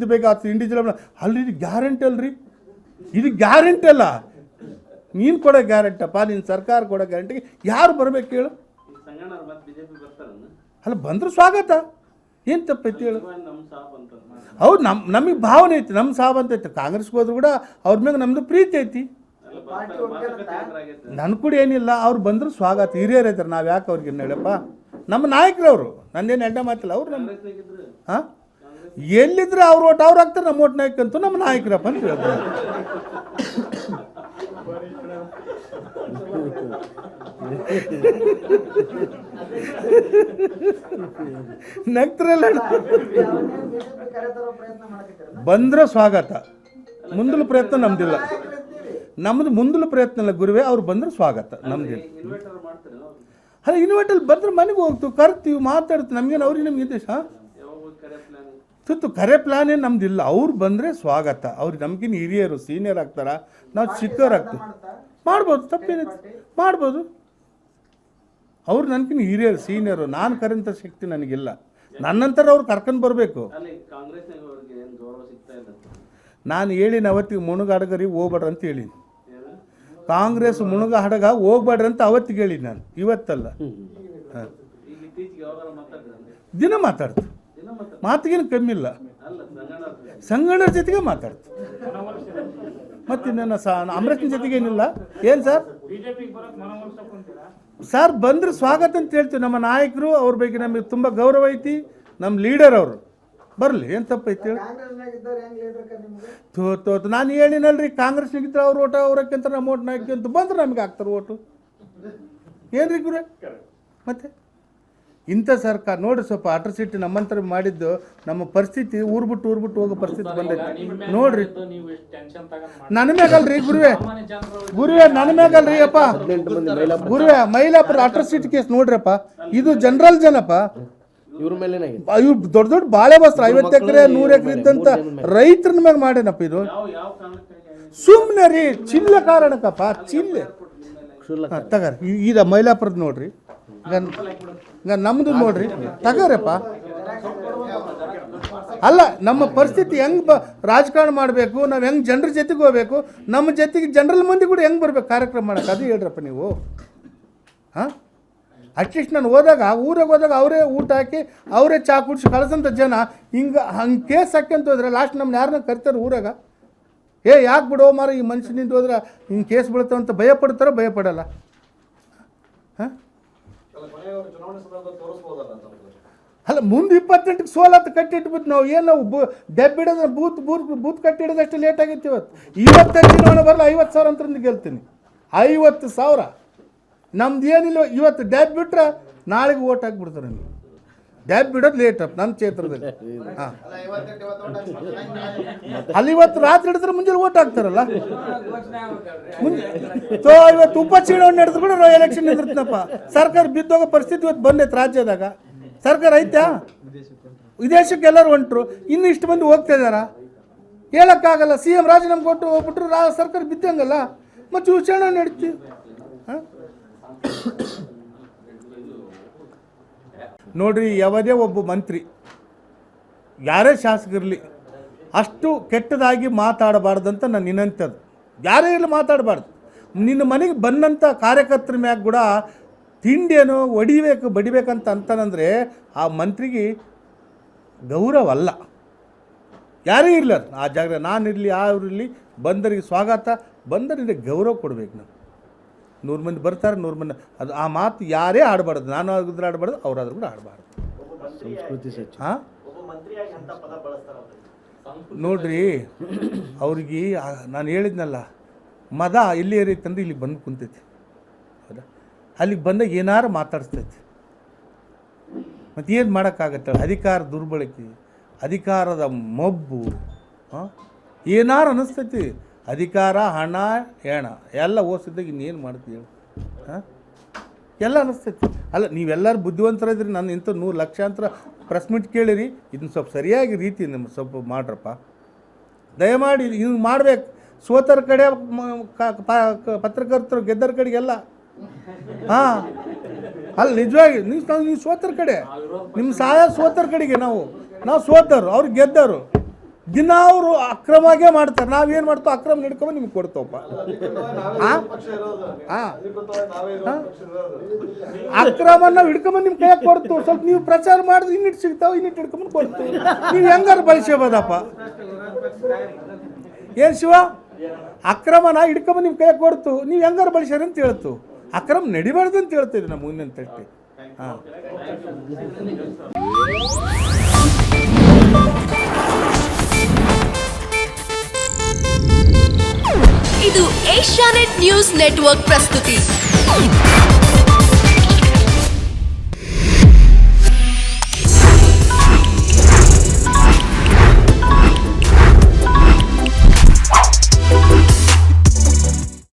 ಅಭಿವೃದ್ಧಿ ಬೇಕು ಅದು ಇಂಡಿವಿಜುವಲ್ ಅಲ್ರಿ ಇದು ಗ್ಯಾರಂಟಿ ಅಲ್ರಿ, ಇದು ಗ್ಯಾರಂಟಿ ಅಲ್ಲ. ನೀನು ಕೊಡೋ ಗ್ಯಾರಂಟಪ್ಪ, ನಿನ್ನ ಸರ್ಕಾರ ಕೊಡೋ ಗ್ಯಾರಂಟಿಗೆ ಯಾರು ಬರಬೇಕು ಹೇಳು? ಅಲ್ಲ ಬಂದ್ರೆ ಸ್ವಾಗತ, ಏನು ತಪ್ಪೈತಿ ಹೇಳು? ಹೌದು, ನಮಗೆ ಭಾವನೆ ಐತಿ, ನಮ್ಮ ಸಾಬ್ ಅಂತ ಐತಿ. ಕಾಂಗ್ರೆಸ್ಗೆ ಹೋದ್ರು ಕೂಡ ಅವ್ರ ಮ್ಯಾಗ ನಮ್ಮದು ಪ್ರೀತಿ ಐತಿ. ನನ್ನ ಕೂಡ ಏನಿಲ್ಲ, ಅವ್ರು ಬಂದ್ರೆ ಸ್ವಾಗತ. ಹಿರಿಯರು ಐತಾರೆ, ನಾವು ಯಾಕೆ ಅವ್ರಿಗೆ ಹೇಳಪ್ಪ? ನಮ್ಮ ನಾಯಕರವರು, ನಂದೇನು ಎಡ್ಡ ಮಾತಿಲ್ಲ. ಅವ್ರು ನಮ್ಮ ಹಾಂ ಎಲ್ಲಿದ್ರೆ ಅವ್ರು ಓಟ್ ಅವ್ರು ಹಾಕ್ತಾರೆ, ನಮ್ಮ ಓಟ್ ನಾಯಕಂತೂ ನಮ್ಮ ನಾಯಕರಪ್ಪ ಅಂತ ಹೇಳ್ತಾರೆ. ನಗ್ತಿರಲ್ಲ, ಬಂದ್ರೆ ಸ್ವಾಗತ, ಮುಂದಲ ಪ್ರಯತ್ನ ನಮ್ದಿಲ್ಲ. ನಮ್ಮದು ಮುಂದಲ ಪ್ರಯತ್ನ ಇಲ್ಲ ಗುರುವೇ, ಅವ್ರು ಬಂದ್ರೆ ಸ್ವಾಗತ ನಮ್ದಿಲ್ಲ. ಅಲ್ಲ ಇನ್ವರ್ಟಲ್ಲಿ ಬಂದ್ರೆ ಮನೆಗೆ ಹೋಗ್ತೀವಿ, ಕರ್ತೀವಿ, ಮಾತಾಡ್ತೀವಿ. ನಮಗೇನು ಅವ್ರಿಗೆ ನಮ್ಗೆ ದೇಶ ಸುತ್ತು ಕರೆ ಪ್ಲಾನ್ ಏನು ನಮ್ದಿಲ್ಲ. ಅವ್ರು ಬಂದರೆ ಸ್ವಾಗತ. ಅವ್ರಿಗೆ ನಮ್ಗಿನ ಹಿರಿಯರು ಸೀನಿಯರ್ ಆಗ್ತಾರ, ನಾವು ಚಿಕ್ಕವ್ರು ಆಗ್ತೀವಿ. ಮಾಡ್ಬೋದು, ತಪ್ಪೇನೈತಿ, ಮಾಡ್ಬೋದು. ಅವ್ರು ನನಗಿನ ಹಿರಿಯರು ಸೀನಿಯರು, ನಾನು ಕರೆಂಥ ಶಕ್ತಿ ನನಗಿಲ್ಲ. ನನ್ನಂತರ ಅವ್ರು ಕರ್ಕೊಂಡು ಬರಬೇಕು. ನಾನು ಹೇಳಿನ ಅವತ್ತಿಗೆ ಮುಳುಗಾಡಗರಿ ಹೋಗ್ಬೇಡ್ರಿ ಅಂತ ಹೇಳೀನಿ. ಕಾಂಗ್ರೆಸ್ ಮುಳುಗ ಹಡಗ ಹೋಗ್ಬೇಡ್ರಿ ಅಂತ ಅವತ್ತಿಗೆ ಹೇಳೀನಿ ನಾನು, ಇವತ್ತಲ್ಲ. ದಿನ ಮಾತಾಡ್ತು, ಮಾತಿಗೇನು ಕಮ್ಮಿ ಇಲ್ಲ. ಸಂಗಣ್ಣರ ಜೊತೆಗೆ ಮಾತಾಡ್ತು, ಮತ್ತಿನ್ನ ಅಮರೇಶ್ನ ಜೊತೆಗೆ ಏನಿಲ್ಲ. ಏನು ಸರ್ ಬಂದ್ರೆ ಸ್ವಾಗತ ಅಂತ ಹೇಳ್ತೀವಿ. ನಮ್ಮ ನಾಯಕರು ಅವ್ರ ಬಗ್ಗೆ ನಮಗೆ ತುಂಬ ಗೌರವ ಐತಿ. ನಮ್ಮ ಲೀಡರ್ ಅವರು ಬರಲಿ, ಏನು ತಪ್ಪೈತಿ ಹೇಳಿ? ತೋತು ನಾನು ಹೇಳಿನಲ್ರಿ, ಕಾಂಗ್ರೆಸ್ನಾಗಿದ್ದರೆ ಅವ್ರು ಓಟ ಅವ್ರಕ್ಕಂತ ನಮ್ಮ ಓಟ್ ನಾಯಕಿ ಅಂತ ಬಂದ್ರೆ ನಮಗೆ ಹಾಕ್ತಾರೆ ಓಟು. ಏನ್ರಿ ಗುರೇ? ಮತ್ತೆ ಇಂಥ ಸರ್ಕಾರ ನೋಡ್ರಿ, ಸ್ವಲ್ಪ ಅಟ್ರಾಸಿಟಿ ನಮ್ಮಂತರ ಮಾಡಿದ್ದು, ನಮ್ಮ ಪರಿಸ್ಥಿತಿ ಊರು ಬಿಟ್ಟು ಹೋಗೋ ಪರಿಸ್ಥಿತಿ ಬಂದೈತಿ ನೋಡ್ರಿ. ನನ್ನ ಮ್ಯಾಗಲ್ರಿ ಗುರುವೆ, ನನ್ನ ಮ್ಯಾಗಲ್ರಿ ಅಪ್ಪ ಗುರುವೆ. ಮೈಲಾಪುರ ಅಟ್ರಾಸಿಟಿ ಕೇಸ್ ನೋಡ್ರಪ್ಪ, ಇದು ಜನರಲ್ ಜನಪ್ಪ. ಇವ್ರ ದೊಡ್ಡ ಬಾಳೆ ಬಸ್ತ್ರ 50 ಎಕರೆ 100 ಎಕರೆ ಇದ್ದಂತ ರೈತರ ಮ್ಯಾಗ ಮಾಡೇನಪ್ಪ ಇದು. ಸುಮ್ಮನೆ ರೀ, ಚಿಲ್ಲ ಕಾರಣಕ್ಕಪ್ಪ, ಚಿಲ್ಲೆ ತಗಾರ. ಈಗ ಮೈಲಾಪುರದ ನೋಡ್ರಿ, ಈಗ ನಮ್ದು ನೋಡ್ರಿ, ತಗಾರಪ್ಪ. ಅಲ್ಲ ನಮ್ಮ ಪರಿಸ್ಥಿತಿ ಹೆಂಗೆ ರಾಜಕಾರಣ ಮಾಡಬೇಕು, ನಾವು ಹೆಂಗೆ ಜನರ ಜೊತೆಗೆ ಹೋಗ್ಬೇಕು, ನಮ್ಮ ಜೊತೆಗೆ ಜನರಲ್ ಮಂದಿ ಕೂಡ ಹೆಂಗೆ ಬರ್ಬೇಕು ಕಾರ್ಯಕ್ರಮ ಮಾಡೋಕೆ, ಅದು ಹೇಳ್ರಪ್ಪ ನೀವು. ಹಾಂ ಅಟ್ಲೀಸ್ಟ್ ನಾನು ಊರಾಗ ಅವರೇ ಊಟ ಹಾಕಿ ಅವರೇ ಚಾ ಕುಡಿಸಿ ಕಳ್ಸಂಥ ಜನ ಹಂಗೆ ಕೇಸ್ ಹಾಕ್ಯಂತ ಹೋದ್ರೆ ಲಾಸ್ಟ್ ನಮ್ಮನ್ನ ಯಾರನ್ನ ಕರಿತಾರೆ ಊರಾಗ? ಯಾಕೆ ಬಿಡೋ ಮಾರ ಈ ಮನುಷ್ಯನಿಂದ ಹೋದ್ರೆ ಹಿಂಗೆ ಕೇಸ್ ಬೀಳ್ತಾವಂತ ಭಯ ಪಡ್ತಾರೋ? ಭಯ ಪಡಲ್ಲ. ಹಾಂ ಅಲ್ಲ ಮುಂದೆ 28ಕ್ಕೆ ಸೋಲತ್ತು ಕಟ್ಟಿಟ್ಬಿಟ್ಟು ನಾವು ಏನು ಡೆಬ್ಬಿಡೋದು ಬೂತ್ ಕಟ್ಟಿಡೋದಷ್ಟು ಲೇಟ್ ಆಗೈತಿ. ಇವತ್ತು ಚುನಾವಣೆ ಬರಲ್ಲ, 50,000 ಅಂತಂದು ಗೆಲ್ತೀನಿ. 50,000 ನಮ್ದು ಏನಿಲ್ಲ. ಇವತ್ತು ಡ್ಯಾಬ್ ಬಿಟ್ರೆ ನಾಳೆಗೆ ಓಟ್ ಹಾಕ್ಬಿಡ್ತಾರೆ. ನೀವು ಡ್ಯಾಬ್ ಬಿಡೋದು ಲೇಟ್ ಅಪ್ ನಮ್ಮ ಕ್ಷೇತ್ರದಲ್ಲಿ. ಹಾಂ ಅಲ್ಲಿ ಇವತ್ತು ರಾತ್ರಿ ಹಿಡಿದ್ರೆ ಮುಂಜಾನೆ ಓಟ್ ಹಾಕ್ತಾರಲ್ಲ. ಇವತ್ತು ಉಪಚುನಾವಣೆ ನಡೆದ್ರು ಕೂಡ ಎಲೆಕ್ಷನ್ ನಿಂದಿರ್ತನಪ್ಪ. ಸರ್ಕಾರ ಬಿದ್ದೋಗೋ ಪರಿಸ್ಥಿತಿ ಇವತ್ತು ಬಂದೈತೆ ರಾಜ್ಯದಾಗ. ಸರ್ಕಾರ ಐತಾ? ವಿದೇಶಕ್ಕೆ ಎಲ್ಲರೂ ಹೊಂಟ್ರು, ಇನ್ನು ಇಷ್ಟು ಮಂದಿ ಹೋಗ್ತಾ ಇದಾರ, ಹೇಳೋಕ್ಕಾಗಲ್ಲ. CM ರಾಜೀನಾಮೆ ಕೊಟ್ಟು ಹೋಗ್ಬಿಟ್ರು, ಸರ್ಕಾರ ಬಿದ್ದಂಗಲ್ಲ. ಮತ್ತು ಚುನಾವಣೆ ನಡೀತೀವಿ. ಹಾಂ ನೋಡ್ರಿ, ಯಾವುದೇ ಒಬ್ಬ ಮಂತ್ರಿ, ಯಾರೇ ಶಾಸಕರಿರಲಿ, ಅಷ್ಟು ಕೆಟ್ಟದಾಗಿ ಮಾತಾಡಬಾರ್ದಂತ ನಾನು ನಿನ್ನಂಥದ್ದು. ಯಾರೇ ಇಲ್ಲ ಮಾತಾಡಬಾರ್ದು. ನಿನ್ನ ಮನೆಗೆ ಬಂದಂಥ ಕಾರ್ಯಕರ್ತರ ಮ್ಯಾಗ ಕೂಡ ತಿಂಡಿಯೇನೋ ಬಡಿಬೇಕಂತ ಅಂತಾನಂದರೆ ಆ ಮಂತ್ರಿಗೆ ಗೌರವ ಅಲ್ಲ. ಯಾರೇ ಇರಲಿ, ಆ ಜಾಗ ನಾನಿರಲಿ ಯಾರಿರಲಿ, ಬಂದರಿಗೆ ಸ್ವಾಗತ, ಬಂದರಿಗೆ ಗೌರವ ಕೊಡಬೇಕು. ನಾವು 100 ಮಂದಿ ಬರ್ತಾರೆ, 100 ಮಂದಿ, ಅದು ಆ ಮಾತು ಯಾರೇ ಆಡಬಾರ್ದು. ನಾನು ಆಗಿದ್ರೆ ಆಡಬಾರ್ದು, ಅವರಾದ್ರೂ ಕೂಡ ಆಡಬಾರ್ದು. ಹಾಂ ನೋಡ್ರಿ, ಅವ್ರಿಗೆ ನಾನು ಹೇಳಿದ್ನಲ್ಲ, ಮದ ಎಲ್ಲಿ ಏರೈತಂದ್ರೆ ಇಲ್ಲಿ ಬಂದು ಕುಂತೈತಿ. ಹೌದಾ? ಅಲ್ಲಿಗೆ ಬಂದಾಗ ಏನಾರು ಮಾತಾಡಿಸ್ತೈತಿ. ಮತ್ತು ಏನು ಮಾಡೋಕ್ಕಾಗತ್ತೆ? ಅಧಿಕಾರ ದುರ್ಬಳಕೆ, ಅಧಿಕಾರದ ಮಬ್ಬು, ಏನಾರು ಅನ್ನಿಸ್ತೈತಿ. ಅಧಿಕಾರ, ಹಣ, ಹೆಣ ಎಲ್ಲ ಓದಿಸಿದಾಗ ಇನ್ನೇನು ಮಾಡ್ತೀವಿ ಹೇಳಿ? ಹಾಂ ಎಲ್ಲ ಅನ್ನಿಸ್ತೈತಿ. ಅಲ್ಲ, ನೀವೆಲ್ಲರೂ ಬುದ್ಧಿವಂತರಿದ್ರಿ. ನಾನು ಇಂಥ 100 ಲಕ್ಷಾಂತರ ಪ್ರೆಸ್ ಮೀಟ್ ಕೇಳಿರಿ. ಇದನ್ನು ಸ್ವಲ್ಪ ಸರಿಯಾಗಿ ರೀತಿ ನಿಮ್ಮ ಸ್ವಲ್ಪ ಮಾಡ್ರಪ್ಪ, ದಯಮಾಡಿ. ಹಿಂಗೆ ಮಾಡ್ಬೇಕು. ಸೋತರ ಕಡೆ ಪತ್ರಕರ್ತರು, ಗೆದ್ದರ ಕಡೆಗೆಲ್ಲ. ಹಾಂ ಅಲ್ಲ, ನಿಜವಾಗಿ ನೀವು ಸೋತರ ಕಡೆ, ನಿಮ್ಮ ಸಹಾಯ ಸೋತರ ಕಡೆಗೆ. ನಾವು ಸೋತರು, ಅವ್ರು ಗೆದ್ದರು. ದಿನ ಅವರು ಅಕ್ರಮಾಗೆ ಮಾಡ್ತಾರೆ. ನಾವೇನು ಮಾಡ್ತೋ ಅಕ್ರಮ ಹಿಡ್ಕೊಂಬ ನಿಮ್ಗೆ ಕೊಡ್ತವಪ್ಪ. ಅಕ್ರಮ ನಾವು ಹಿಡ್ಕೊಂಬಂದು ನಿಮ್ಮ ಕೈಯಾಗ ಕೊಡ್ತು. ಸ್ವಲ್ಪ ನೀವು ಪ್ರಚಾರ ಮಾಡಿದ್ರೆ ಇನ್ನಿಟ್ಟು ಸಿಗ್ತಾವೆ, ಇನ್ನಿಟ್ಟು ಹಿಡ್ಕೊಂಬಂದು ಕೊಡ್ತು. ನೀವು ಹೆಂಗಾರು ಬಳಸ್ಕೋಬೋದಪ್ಪ. ಏನು ಶಿವ, ಅಕ್ರಮನ ಹಿಡ್ಕೊಂಬಂದು ನಿಮ್ಮ ಕೈಯಾಗ ಕೊಡ್ತು, ನೀವು ಹೆಂಗಾರು ಬಳಸ್ಯಾರ ಅಂತ ಹೇಳ್ತು. ಅಕ್ರಮ ನಡಿಬಾರ್ದು ಅಂತ ಹೇಳ್ತೀವಿ ನಮ್ಮ ಮುಂದಿನ ತಟ್ಟೆ. ಹಾಂ, ಇದು ಏಷ್ಯಾನೆಟ್ ನ್ಯೂಸ್ ನೆಟ್ವರ್ಕ್ ಪ್ರಸ್ತುತಿ.